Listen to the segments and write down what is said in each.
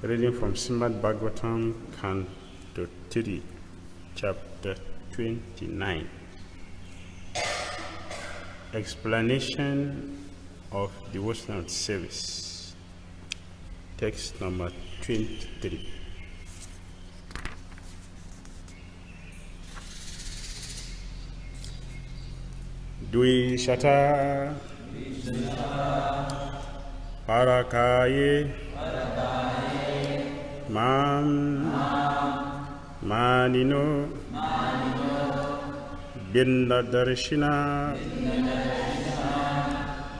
Reading from Srimad Bhagavatam, Canto 3, Chapter 29. Explanation of devotional service. Text number 23. Dviṣataḥ para-kāye mānino bhinna-darśinaḥ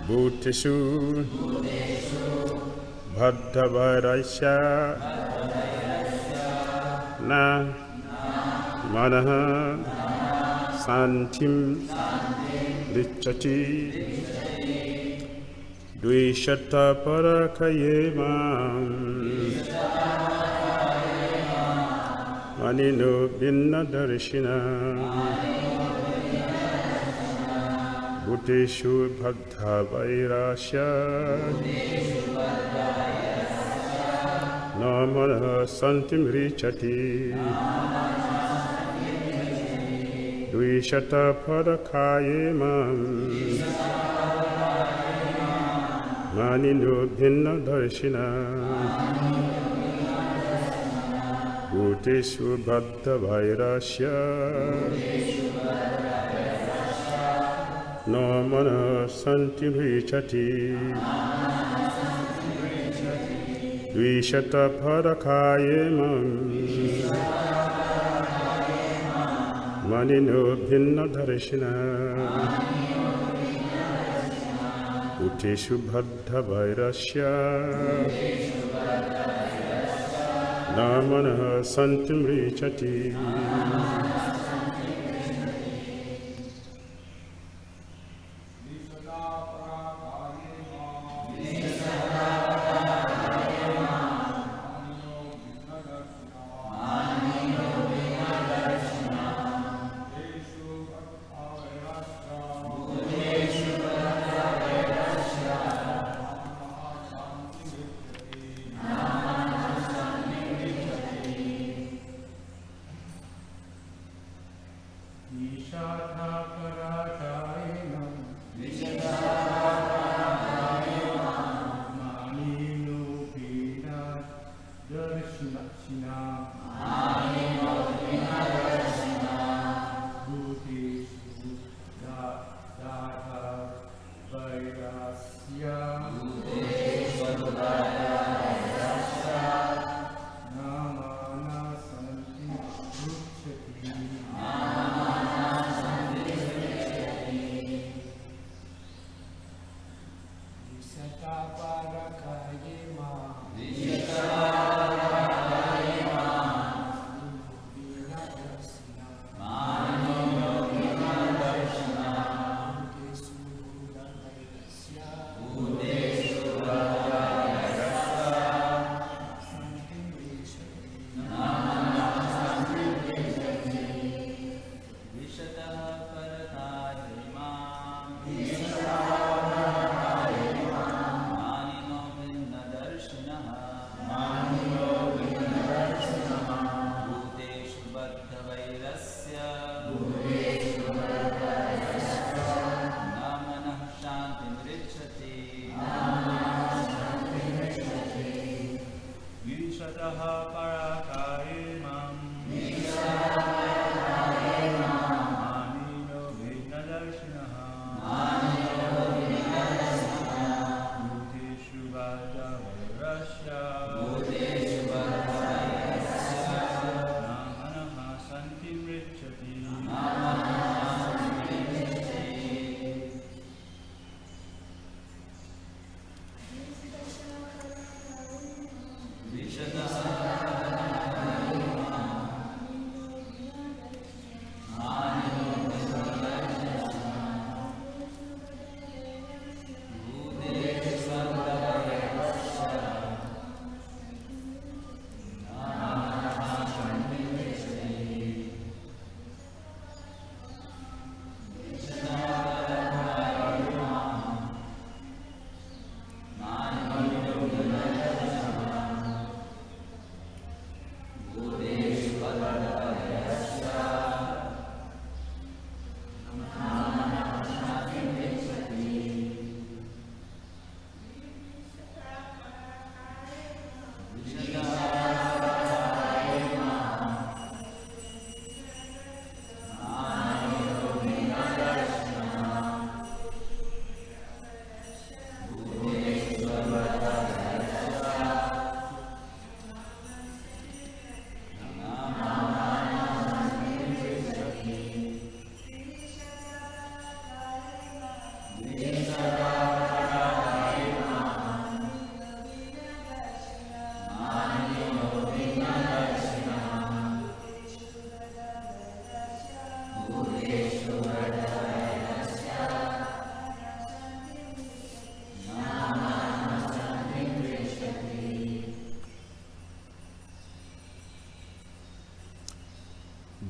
bhūteṣu baddha-vairasya manaḥ śāntim ṛcchati dviṣataḥ para-kāye mānino bhinna-darśinaḥ bhūteṣu baddha-vairasya manaḥ śāntim ṛcchati dviṣataḥ para-kāye mānino bhinna-darśinaḥ bhūteṣu baddha-vairasya manaḥ śāntim ṛcchati dviṣataḥ para-kāye mānino bhinna-darśinaḥ bhūteṣu baddha-vairasya manaḥ śāntim ṛcchati.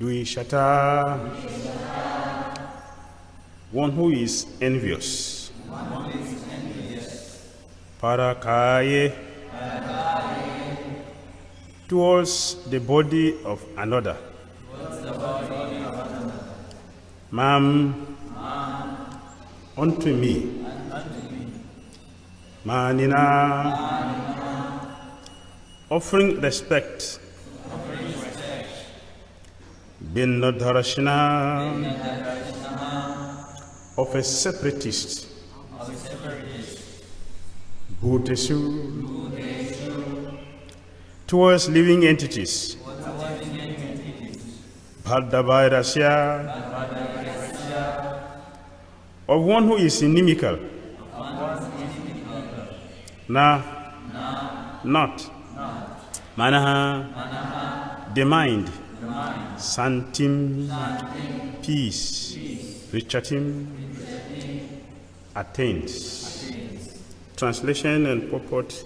dviṣataḥ, one who is envious, para-kāye, towards the body of another, unto me, mānino, offering respect, bhinna-darśinaḥ, of a separatist, bhūteṣu, towards living entities, baddha-vairasya, of one who is inimical, not, manaḥ, the mind, śāntim, peace, ṛcchati, Attains. Translation and purport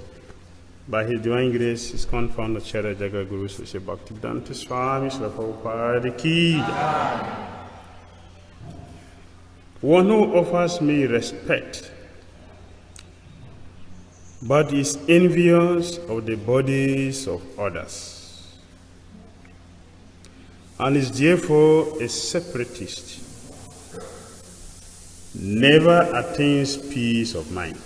by His Divine Grace is confirmed Acharya Jagat Guru Sri Bhakti Dhira Swami Bhakti Dhira. One who offers me respect but is envious of the bodies of others and is therefore a separatist never attains peace of mind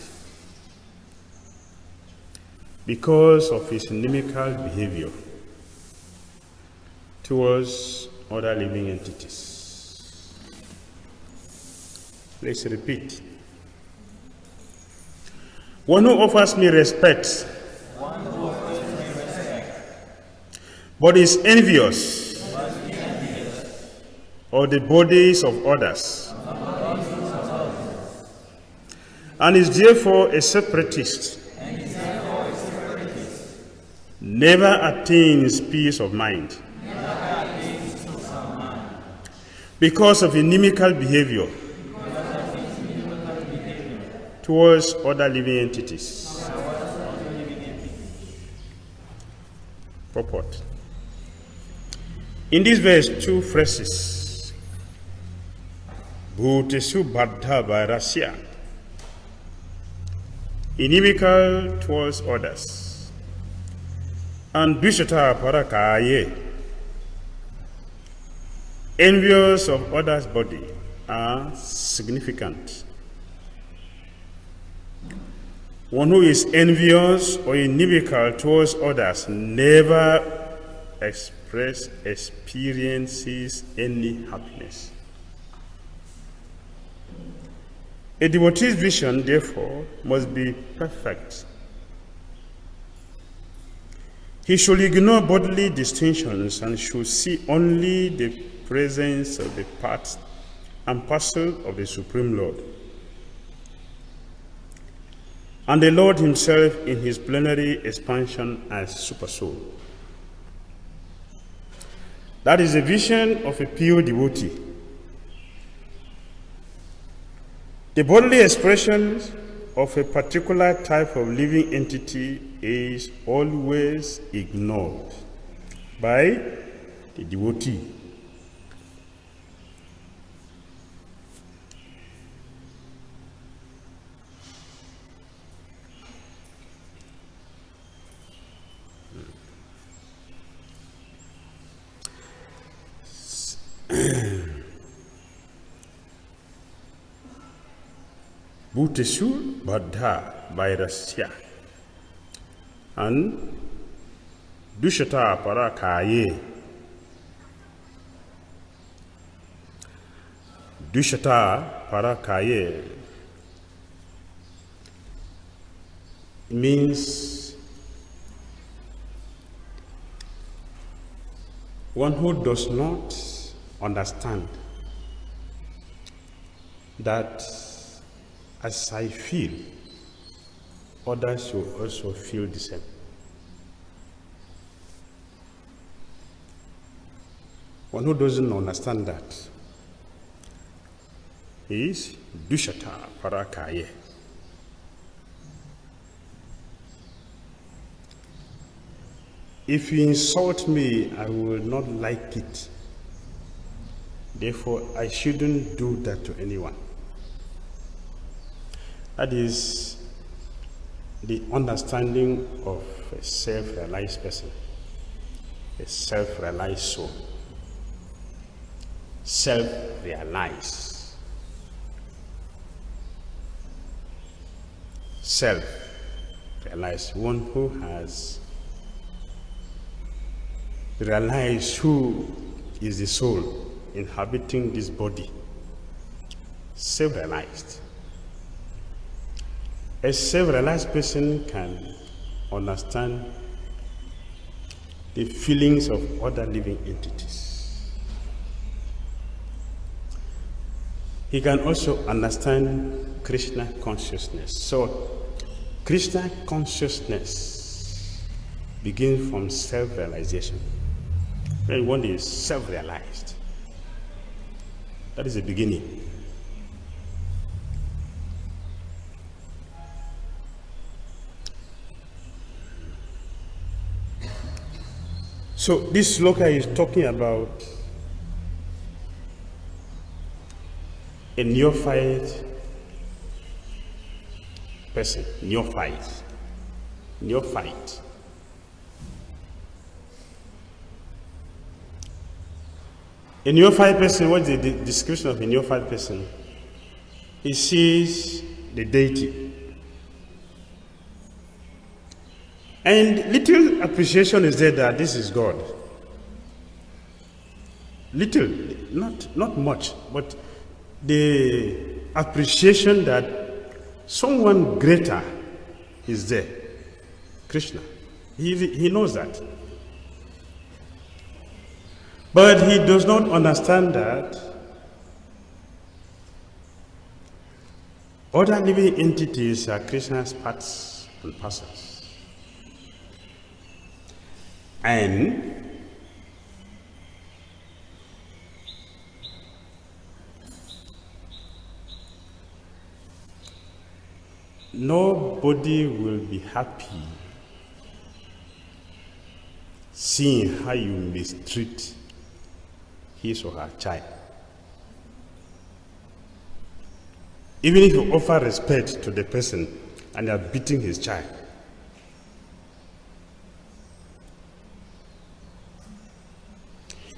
because of his inimical behavior towards other living entities. Let's repeat. One who offers me respect, but is envious of the bodies of others, and is therefore a separatist, never attains peace of mind because of inimical behavior towards other living entities. Purport. In this verse, two phrases, bhūteṣu baddha-vairasya, inimical towards others, and dviṣataḥ para-kāye, envious of others' body, are significant. One who is envious or inimical towards others never experiences any happiness. A devotee's vision, therefore, must be perfect. He should ignore bodily distinctions and should see only the presence of the part and parcel of the Supreme Lord, and the Lord himself in his plenary expansion as Supersoul. That is the vision of a pure devotee. The bodily expression of a particular type of living entity is always ignored by the devotee. Bhūteṣu baddha-vairasya and dviṣataḥ para-kāye. Dviṣataḥ para-kāye means one who does not understand that as I feel, others should also feel the same. One who doesn't understand that is dviṣataḥ para-kāye. If you insult me, I will not like it. Therefore, I shouldn't do that to anyone. That is the understanding of a self-realized person, a self-realized soul. Self-realized. Self-realized, one who has realized who is the soul inhabiting this body. Self-realized. A self-realized person can understand the feelings of other living entities. He can also understand Krishna consciousness. So, Krishna consciousness begins from self-realization. When one is self-realized, that is the beginning. So this sloka is talking about a neophyte person. Neophyte. A neophyte person, what is the description of a neophyte person? He sees the deity. And little appreciation is there that this is God. Little, not much, but the appreciation that someone greater is there. Krishna. He knows that. But he does not understand that other living entities are Krishna's parts and parcels. And nobody will be happy seeing how you mistreat his or her child. Even if you offer respect to the person and you are beating his child,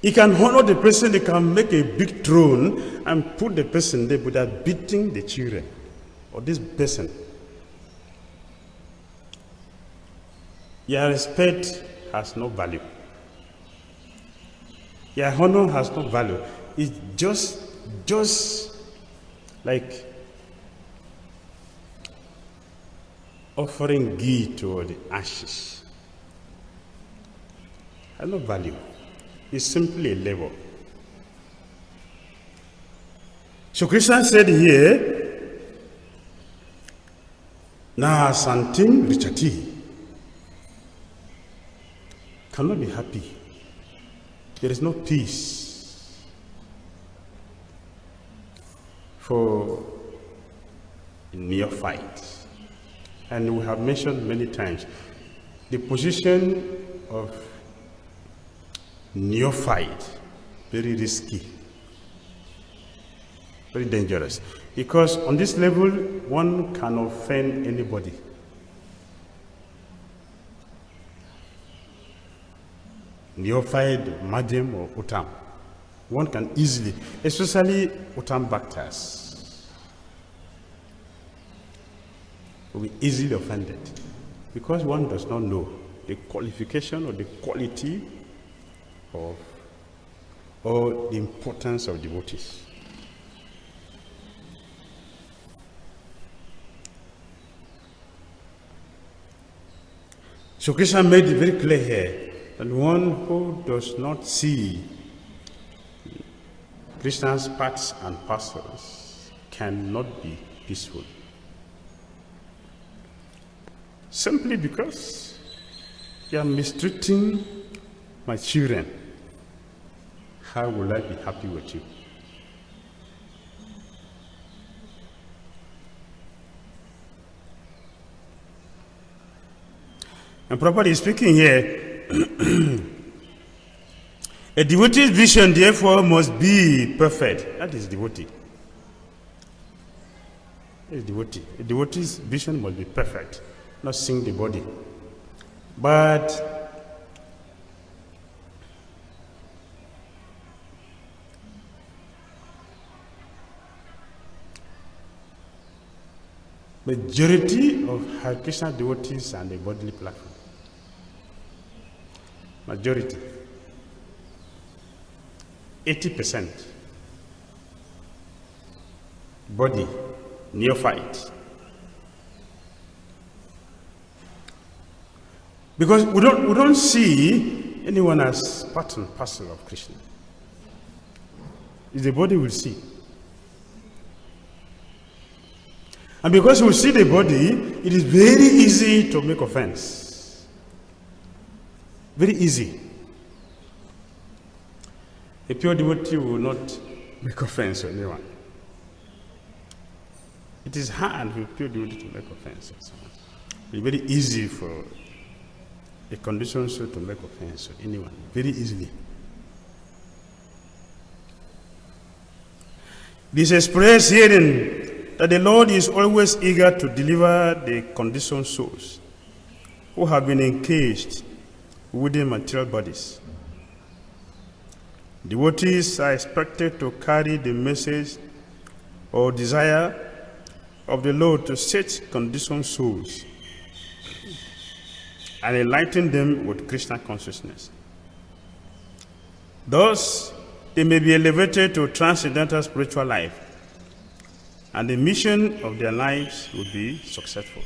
he can honor the person, they can make a big throne and put the person there, but they are beating the children or this person. Your respect has no value. Your honor has no value. It's just like offering ghee to the ashes. Has no value. It's simply a label. So Krishna said here, na śāntim ṛcchati. Cannot be happy. There is no peace for neophyte. And we have mentioned many times the position of neophyte, very risky, very dangerous. Because on this level, one can offend anybody. Neophyte, madam, or uttam. One can easily, especially uttam bhaktas, will be easily offended because one does not know the qualification or the quality of or the importance of devotees. So Krishna made it very clear here that one who does not see Krishna's parts and parcels cannot be peaceful. Simply because you are mistreating my children. How will I be happy with you? And Purport is speaking here A devotee's vision, therefore, must be perfect. That is devotee. That is devotee. A devotee's vision must be perfect, not seeing the body. But majority of Hare Krishna devotees are on the bodily platform. Majority. 80% body, neophyte. Because we don't see anyone as part and parcel of Krishna. It's the body we see. And because we see the body, it is very easy to make offense. Very easy. A pure devotee will not make offense to anyone. It is hard for a pure devotee to make offense to someone. It is very easy for a conditioned soul to make offense to anyone. Very easily. This express herein that the Lord is always eager to deliver the conditioned souls who have been encaged within material bodies. Devotees are expected to carry the message or desire of the Lord to set conditioned souls and enlighten them with Krishna consciousness. Thus, they may be elevated to transcendental spiritual life, and the mission of their lives will be successful.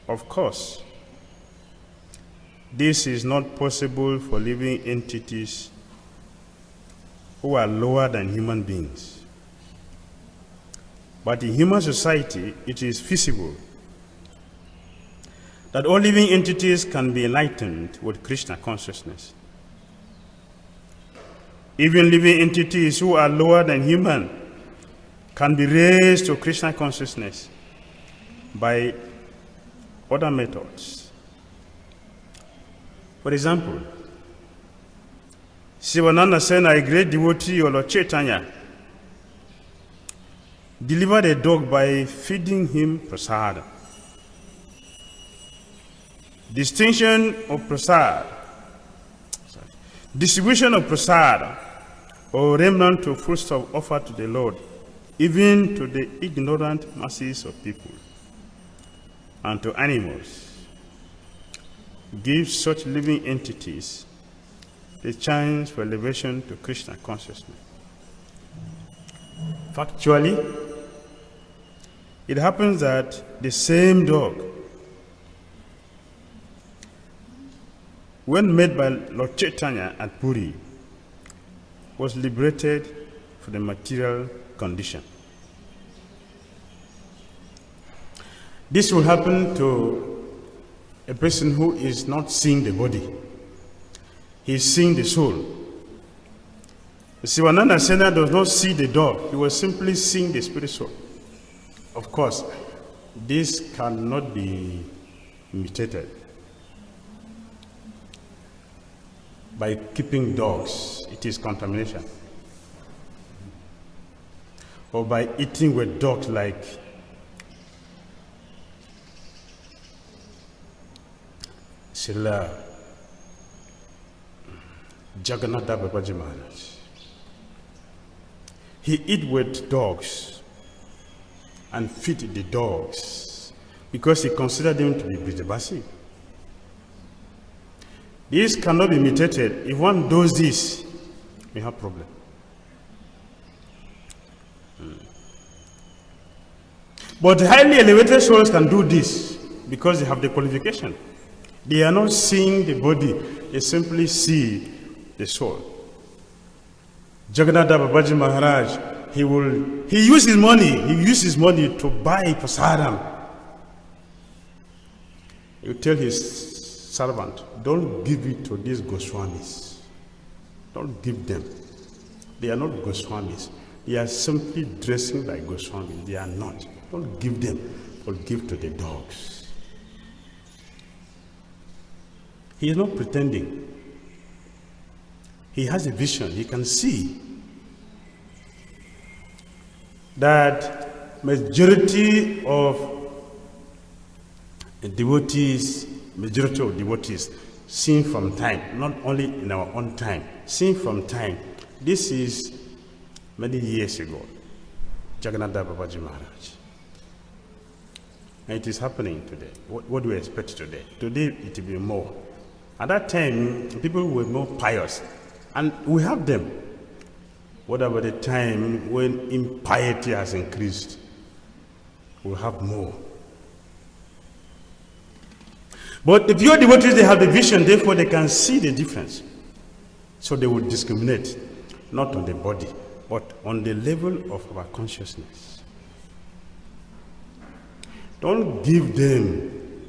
Of course, this is not possible for living entities who are lower than human beings. But in human society, it is feasible that all living entities can be enlightened with Krishna consciousness. Even living entities who are lower than human can be raised to Krishna consciousness by other methods. For example, Sivananda Sena, a great devotee of Lord Chaitanya, delivered a dog by feeding him prasad. Distribution of prasad or remnant of foodstuff offered to the Lord, even to the ignorant masses of people and to animals, gives such living entities the chance for elevation to Krishna consciousness. Factually, it happens that the same dog, when made by Lord Chaitanya at Puri, was liberated from the material condition. This will happen to a person who is not seeing the body. He is seeing the soul. Sivananda Sena does not see the dog. He was simply seeing the spirit soul. Of course, this cannot be imitated by keeping dogs. It is contamination. Or by eating with dogs like Srila Jagannath Babaji Maharaj. He eat with dogs and feed the dogs because he considered them to be Bridgebasi. This cannot be imitated. If one does this, we have problem. But highly elevated souls can do this because they have the qualification. They are not seeing the body, they simply see the soul. Jagannath Babaji Maharaj, he uses his money to buy prasadam. He will tell his servant, don't give it to these Goswamis. Don't give them. They are not Goswamis. They are simply dressing like Goswamis. They are not. Don't give them, but give to the dogs. He is not pretending. He has a vision. He can see that majority of devotees seen from time, not only in our own time, seen from time. This is many years ago, Jagannath Babaji Maharaj. And it is happening today. What do we expect today? Today it will be more. At that time, people were more pious, and we have them. What about the time when impiety has increased? We'll have more. But the pure devotees, they have the vision, therefore they can see the difference. So they will discriminate, not on the body, but on the level of our consciousness. Don't give them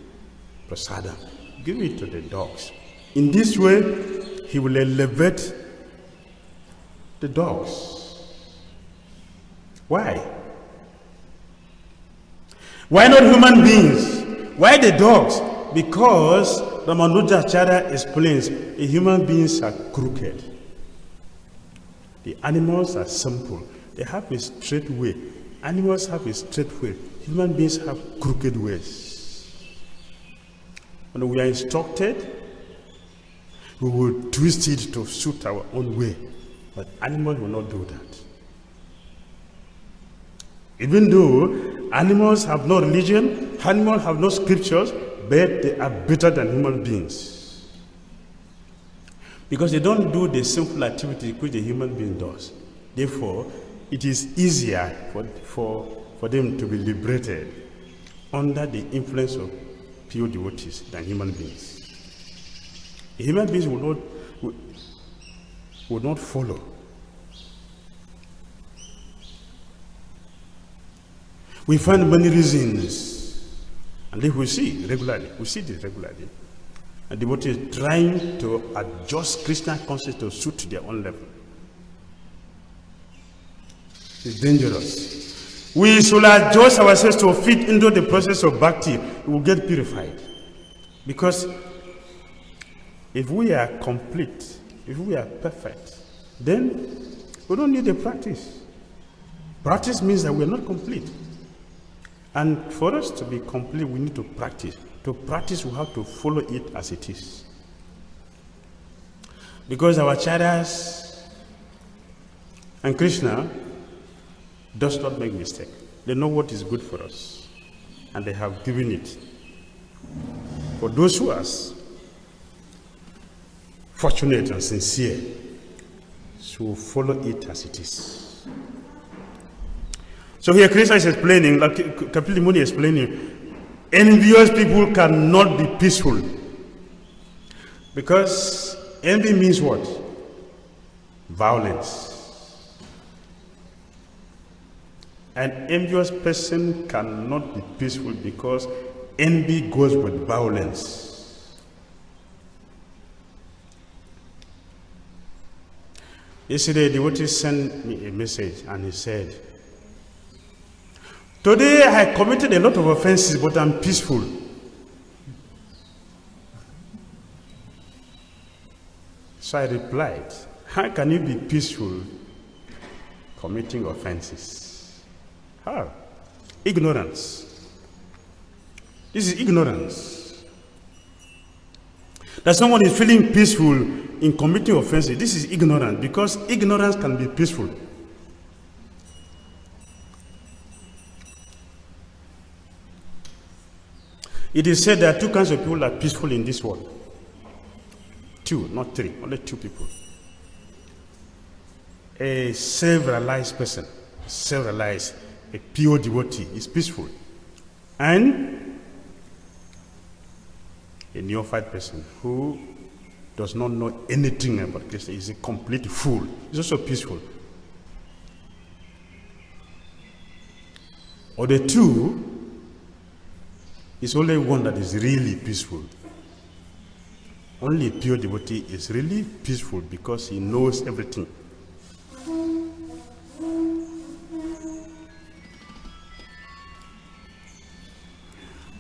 prasadam. Give it to the dogs. In this way, he will elevate the dogs. Why? Why not human beings? Why the dogs? Because Ramanujacharya explains the human beings are crooked. The animals are simple. They have a straight way. Animals have a straight way. Human beings have crooked ways. When we are instructed, we will twist it to suit our own way. But animals will not do that. Even though animals have no religion, animals have no scriptures, but they are better than human beings. Because they don't do the simple activity which the human being does. Therefore, it is easier for them to be liberated under the influence of pure devotees than human beings. The human beings will not follow. We find many reasons, and we see regularly. We see this regularly. And devotees trying to adjust Krishna consciousness to suit their own level. It's dangerous. We should adjust ourselves to fit into the process of bhakti. We will get purified. Because if we are complete, if we are perfect, then we don't need a practice. Practice means that we are not complete. And for us to be complete, we need to practice. To practice, we have to follow it as it is. Because our acharyas and Krishna does not make mistake. They know what is good for us, and they have given it. For those who are fortunate and sincere, so follow it as it is. So here Krishna is explaining, like Kapila Muni is explaining, envious people cannot be peaceful. Because envy means what? Violence. An envious person cannot be peaceful because envy goes with violence. Yesterday, the devotee sent me a message and he said, "Today I committed a lot of offenses, but I'm peaceful." So I replied, "How can you be peaceful committing offenses?" How? Ignorance. This is ignorance. That someone is feeling peaceful in committing offenses, this is ignorance, because ignorance can be peaceful. It is said that two kinds of people are peaceful in this world. Two, not three, only two people. A self-realized person, self-realized, a pure devotee is peaceful. And a neophyte person who does not know anything about Krishna is a complete fool. Is also peaceful. Or the two, is only one that is really peaceful. Only a pure devotee is really peaceful because he knows everything.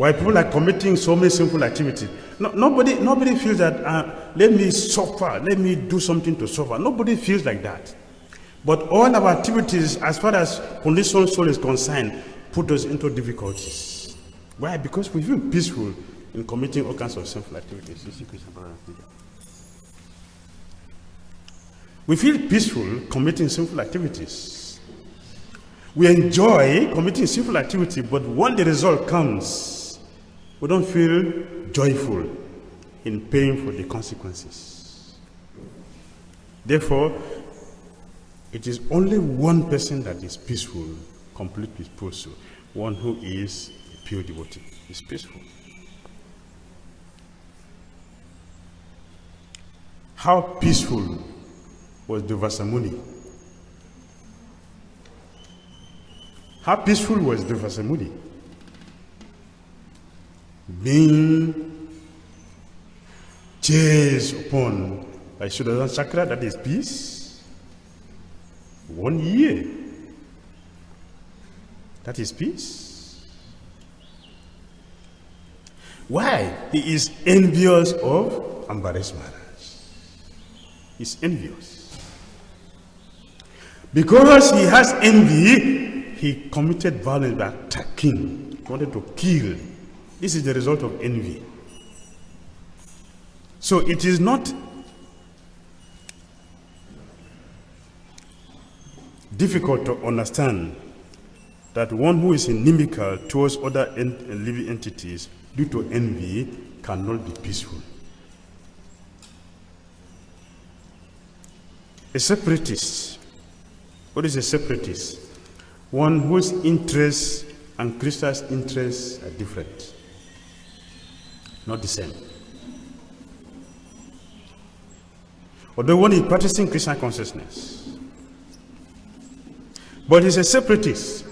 Why people are committing so many sinful activities. No, nobody feels that, let me suffer, let me do something to suffer. Nobody feels like that. But all our activities, as far as conditioned soul is concerned, put us into difficulties. Why? Because we feel peaceful in committing all kinds of sinful activities. You see, Christian brother, we feel peaceful committing sinful activities. We enjoy committing sinful activity, but when the result comes, we don't feel joyful in paying for the consequences. Therefore, it is only one person that is peaceful, complete with purpose, one who is a pure devotee, is peaceful. How peaceful was Durvasa Muni? How peaceful was Durvasa Muni? Being chased upon by Sudarsana Chakra, that is peace. 1 year. That is peace. Why? He is envious of Ambarish Maharaj. He is envious. Because he has envy, he committed violence by attacking. He wanted to kill. This is the result of envy. So it is not difficult to understand that one who is inimical towards other living entities due to envy cannot be peaceful. A separatist. What is a separatist? One whose interests and Krishna's interests are different. Not the same. Although one is practicing Krishna consciousness, but he's a separatist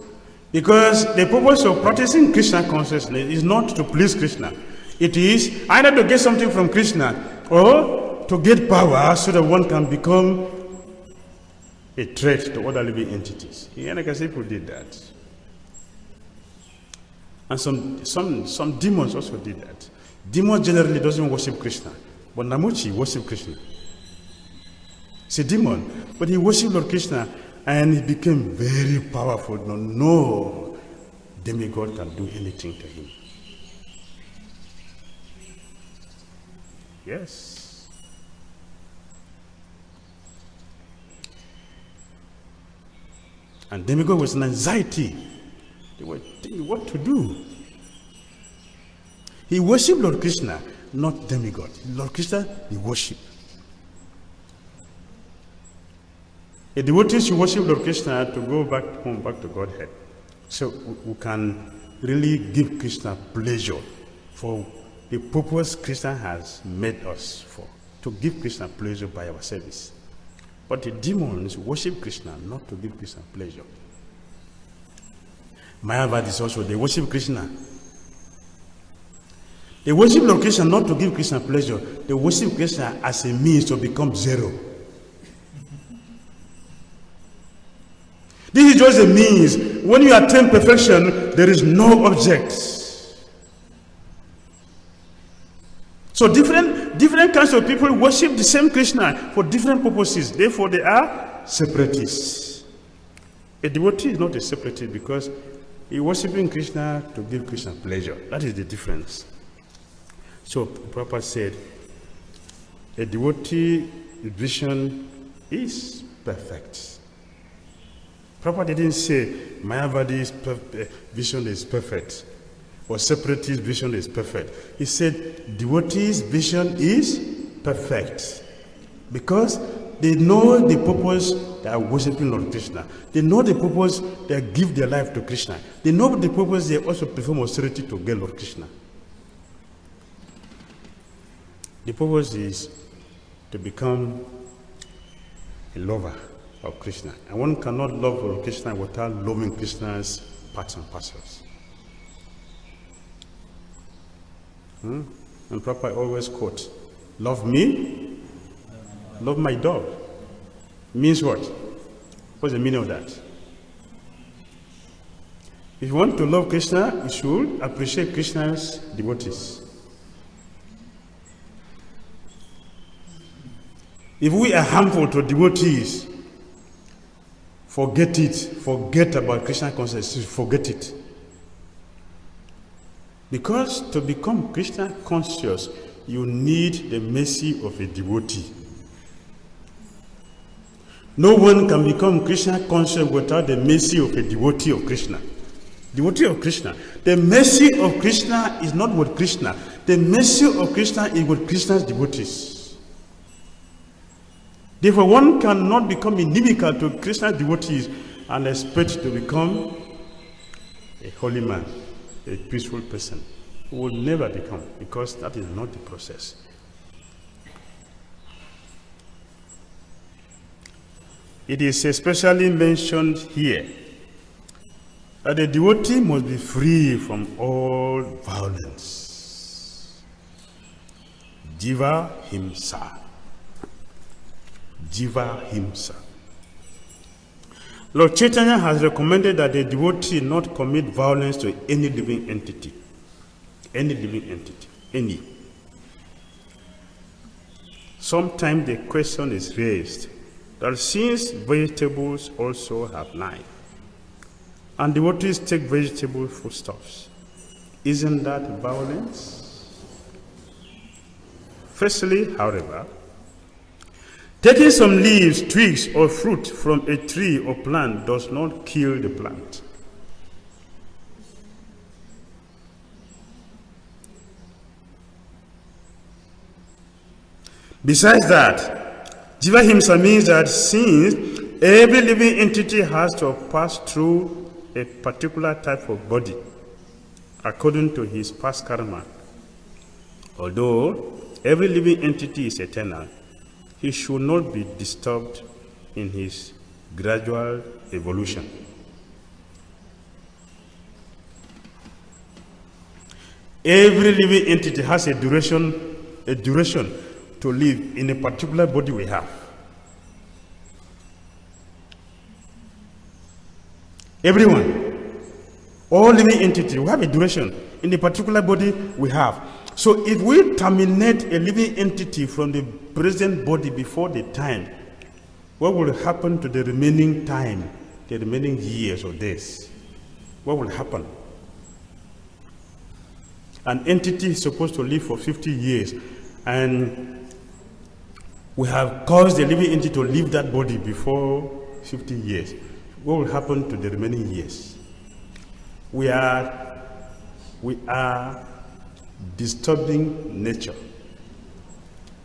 because the purpose of practicing Krishna consciousness is not to please Krishna. It is either to get something from Krishna or to get power so that one can become a threat to other living entities. People did that. And some demons also did that. Demons generally doesn't worship Krishna, but Namuchi worship Krishna. He's a demon, but he worshipped Lord Krishna and he became very powerful. No demigod can do anything to him. Yes. And demigod was an anxiety. They were thinking what to do. He worshipped Lord Krishna, not demigod. Lord Krishna, he worshipped. A devotee should worship Lord Krishna to go back home, back to Godhead. So we can really give Krishna pleasure for the purpose Krishna has made us for, to give Krishna pleasure by our service. But the demons worship Krishna not to give Krishna pleasure. Mayavadis also, they worship Krishna. They worship Lord Krishna not to give Krishna pleasure. They worship Krishna as a means to become zero. This is just a means. When you attain perfection, there is no object. So different kinds of people worship the same Krishna for different purposes. Therefore, they are separatists. A devotee is not a separatist because he is worshiping Krishna to give Krishna pleasure. That is the difference. So, Purport said, a devotee vision is perfect. Purport didn't say Mayavadi's vision is perfect or separatist vision is perfect. He said devotee's vision is perfect because they know the purpose they are worshiping Lord Krishna. They know the purpose they give their life to Krishna. They know the purpose they also perform austerity to get Lord Krishna. The purpose is to become a lover of Krishna. And one cannot love Lord Krishna without loving Krishna's parts and parcels. And Prabhupada always quote, love me, love my dog. Means what? What's the meaning of that? If you want to love Krishna, you should appreciate Krishna's devotees. If we are harmful to devotees, forget it. Forget about Krishna consciousness. Forget it. Because to become Krishna conscious, you need the mercy of a devotee. No one can become Krishna conscious without the mercy of a devotee of Krishna. Devotee of Krishna. The mercy of Krishna is not with Krishna. The mercy of Krishna is with Krishna's devotees. Therefore, one cannot become inimical to Krishna's devotees and expect to become a holy man, a peaceful person. Who will never become, because that is not the process. It is especially mentioned here that the devotee must be free from all violence. Jiva himsa. Jiva himsa. Lord Chaitanya has recommended that the devotee not commit violence to any living entity. Any living entity. Any. Sometimes the question is raised that since vegetables also have life, and devotees take vegetable foodstuffs, isn't that violence? Firstly, however, taking some leaves, twigs, or fruit from a tree or plant does not kill the plant. Besides that, Jiva Himsa means that since every living entity has to pass through a particular type of body according to his past karma, although every living entity is eternal, he should not be disturbed in his gradual evolution. Every living entity has a duration to live in a particular body we have. Everyone, all living entities, we have a duration in the particular body we have. So if we terminate a living entity from the present body before the time, what will happen to the remaining time, the remaining years or days? What will happen? An entity is supposed to live for 50 years, and we have caused the living entity to leave that body before 50 years. What will happen to the remaining years? We are disturbing nature.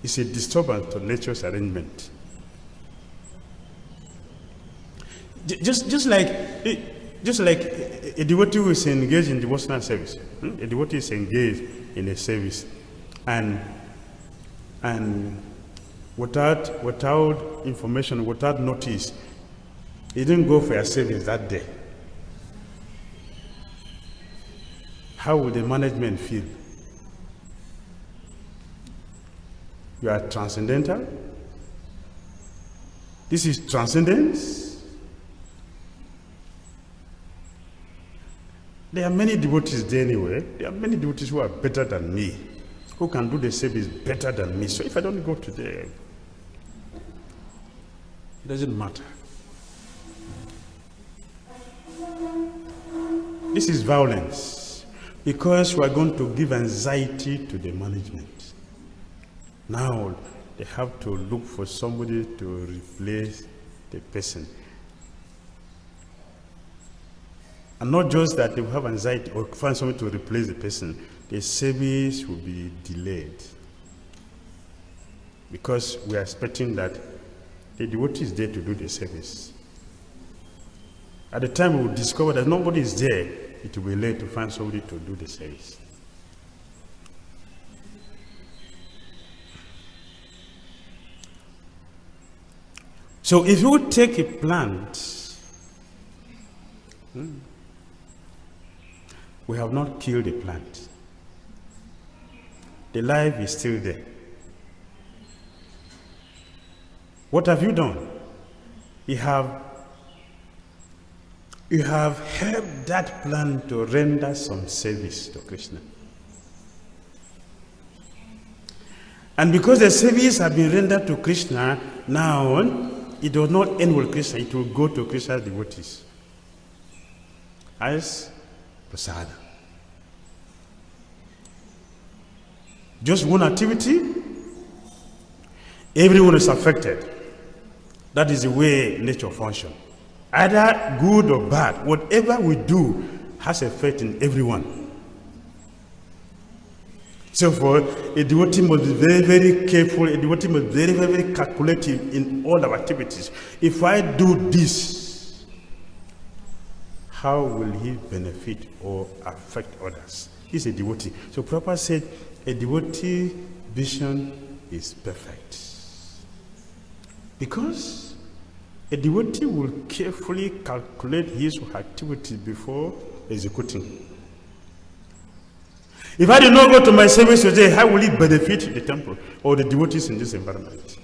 It's a disturbance to nature's arrangement. Just like a devotee who is engaged in devotional service. A devotee is engaged in a service, and without information, without notice, he didn't go for a service that day. How will the management feel? You are transcendental. This is transcendence. There are many devotees there anyway. There are many devotees who are better than me, who can do the service better than me. So if I don't go today, it doesn't matter. This is violence, because we are going to give anxiety to the management. Now they have to look for somebody to replace the person. And not just that they will have anxiety or find somebody to replace the person, the service will be delayed. Because we are expecting that the devotee is there to do the service. At the time we will discover that nobody is there, it will be late to find somebody to do the service. So if you take a plant, we have not killed the plant. The life is still there. What have you done? You have you have helped that plan to render some service to Krishna. And because the service has been rendered to Krishna, now it does not end with Krishna, it will go to Krishna's devotees as prasada. Just one activity, everyone is affected. That is the way nature functions. Either good or bad, whatever we do has effect in everyone. So for a devotee must be very, very careful, a devotee must be very, very, very calculative in all our activities. If I do this, how will he benefit or affect others? He's a devotee. So Prabhupada said, a devotee vision is perfect. Because a devotee will carefully calculate his activity before executing. If I do not go to my service today, how will it benefit the temple or the devotees in this environment?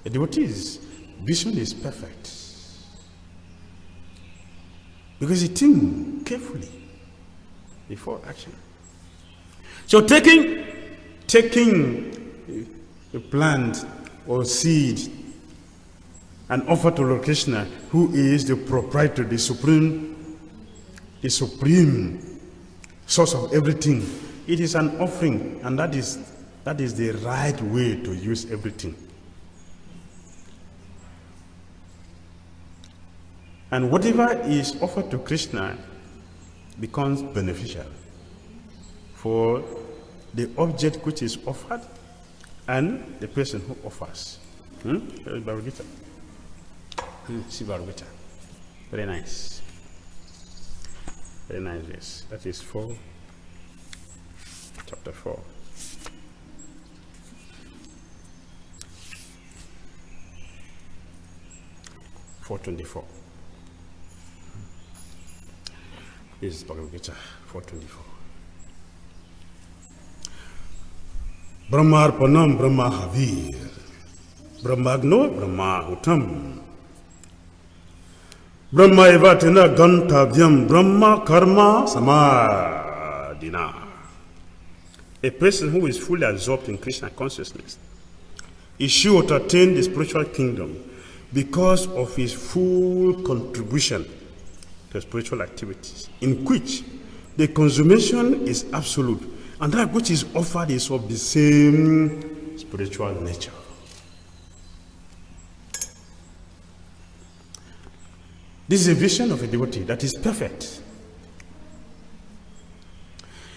A devotee's vision is perfect. Because he thinks carefully before action. So taking a plant or seed and offer to Lord Krishna, who is the proprietor, the supreme source of everything. It is an offering, and that is the right way to use everything. And whatever is offered to Krishna becomes beneficial for the object which is offered and the person who offers. Bhagavad-gita. See Bhagavad-gita. Very nice. Very nice, yes. That is chapter 4. $424. This is Bhagavad-gita, 424. Brahmarpanam Brahma Havir, Brahmagno Brahma Hutam. Brahma evatina gantavyam Brahma karma samadhina. A person who is fully absorbed in Krishna consciousness is sure to attain the spiritual kingdom because of his full contribution to spiritual activities, in which the consummation is absolute and that which is offered is of the same spiritual nature. This is a vision of a devotee that is perfect.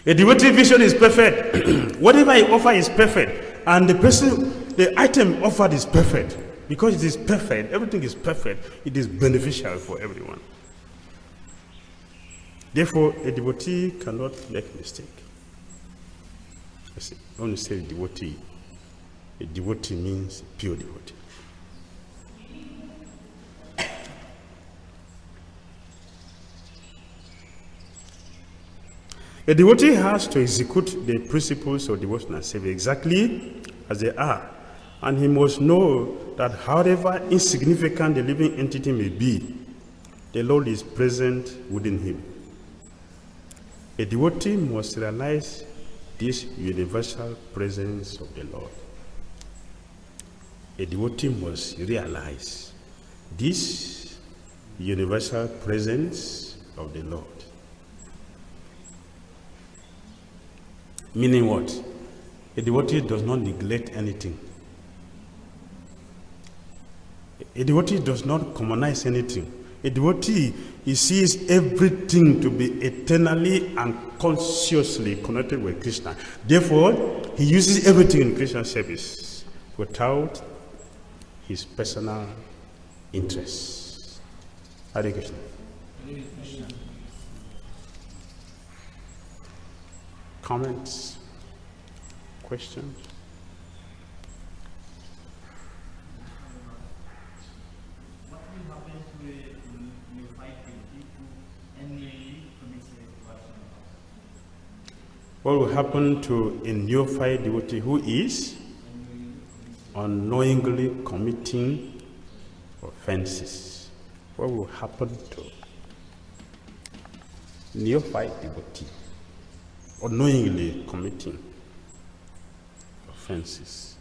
A devotee vision is perfect. Whatever he offers is perfect. And the item offered is perfect. Because it is perfect, everything is perfect, it is beneficial for everyone. Therefore, a devotee cannot make mistake. When you say a devotee means a pure devotee. A devotee has to execute the principles of devotional service exactly as they are, and he must know that however insignificant the living entity may be, the Lord is present within him. A devotee must realize this universal presence of the Lord. A devotee must realize this universal presence of the Lord. Meaning what? A devotee does not neglect anything. A devotee does not commonize anything. A devotee, he sees everything to be eternally and consciously connected with Krishna. Therefore, he uses everything in Krishna's service without his personal interests. Hare Krishna. Hare Krishna. Comments? Questions? What will happen to a neophyte devotee who annually commits a devotional vow? What will happen to a neophyte devotee who is unknowingly committing offenses? what will happen to neophyte devotee unknowingly committing offenses?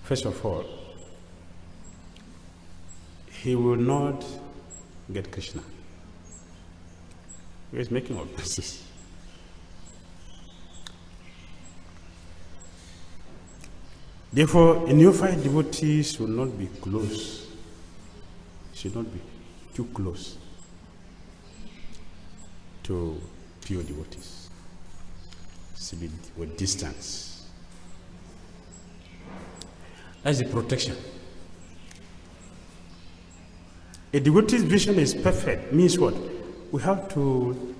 First of all, he will not get Krishna. He is making offenses. Therefore, a neophyte devotee should not be close, should not be too close to pure devotees. Should be with distance. That's the protection. A devotee's vision is perfect. Means what? We have to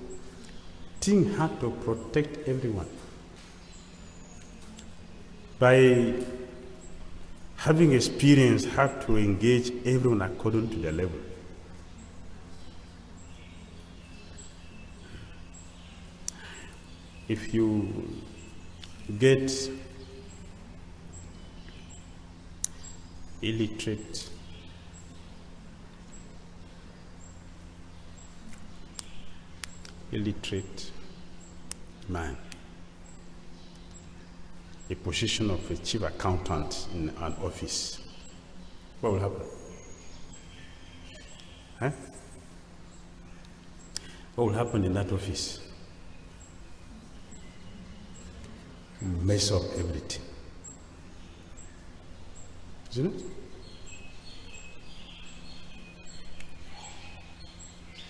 think how to protect everyone. By having experience how to engage everyone according to their level. If you get illiterate man, a position of a chief accountant in an office, what will happen? Huh? What will happen in that office? Mess up everything. Isn't it?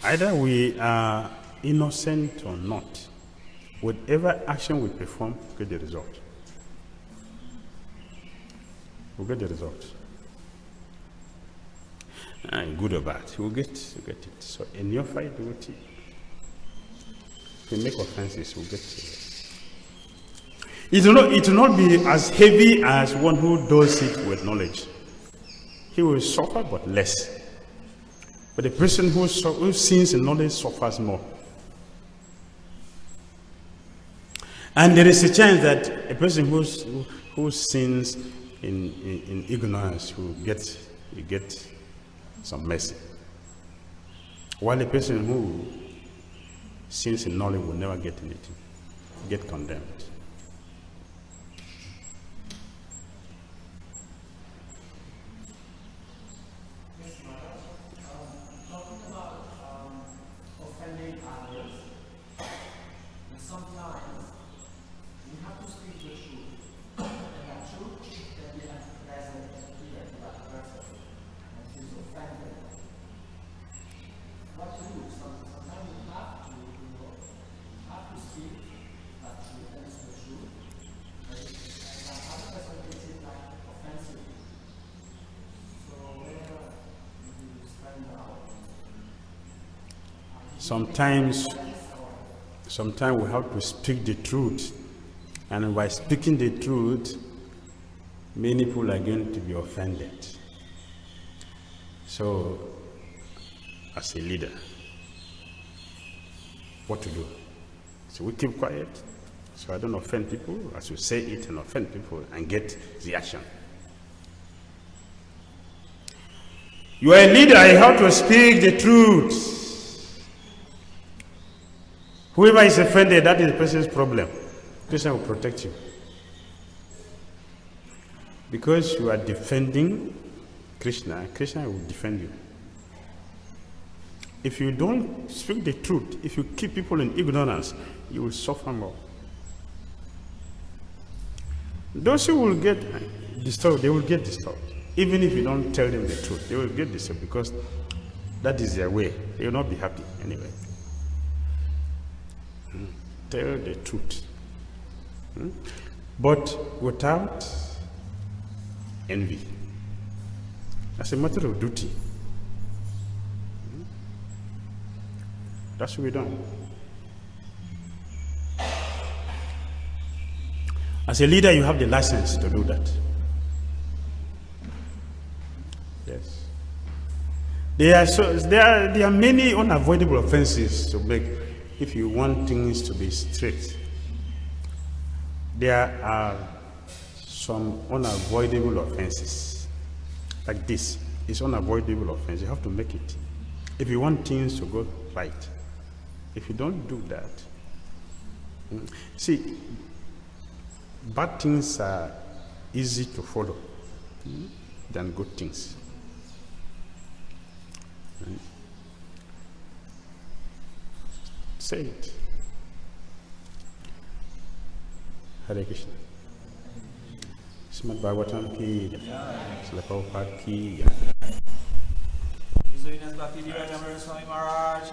Either we are innocent or not, whatever action we perform, we get the result. We'll get the result. Good or bad, we'll get it. So in your fight, devotee, if we make offenses, we'll get it. It will not be as heavy as one who does it with knowledge. He will suffer, but less. But the person who sins in knowledge suffers more. And there is a chance that a person who sins in ignorance will get some mercy, while a person who sins in knowledge will never get anything, get condemned. Sometimes we have to speak the truth, and by speaking the truth, many people are going to be offended. So, as a leader, what to do? So we keep quiet, so I don't offend people, as you say it and offend people and get the action. You are a leader, you have to speak the truth. Whoever is offended, that is the person's problem. Krishna will protect you. Because you are defending Krishna, Krishna will defend you. If you don't speak the truth, if you keep people in ignorance, you will suffer more. Those who will get disturbed, they will get disturbed. Even if you don't tell them the truth, they will get disturbed because that is their way. They will not be happy anyway. Tell the truth. But without envy. As a matter of duty. That should be done. As a leader, you have the license to do that. Yes. There are many unavoidable offenses to make if you want things to be straight. There are some unavoidable offenses. Like this, it's unavoidable offense. You have to make it. If you want things to go right, if you don't do that, see, bad things are easy to follow than good things. Say it. Hare Krishna. Srimad Bhagavatam ki jai. Srila Prabhupada ki jai. His Holiness Bhakti Dhira Damodara Swami Maharaj.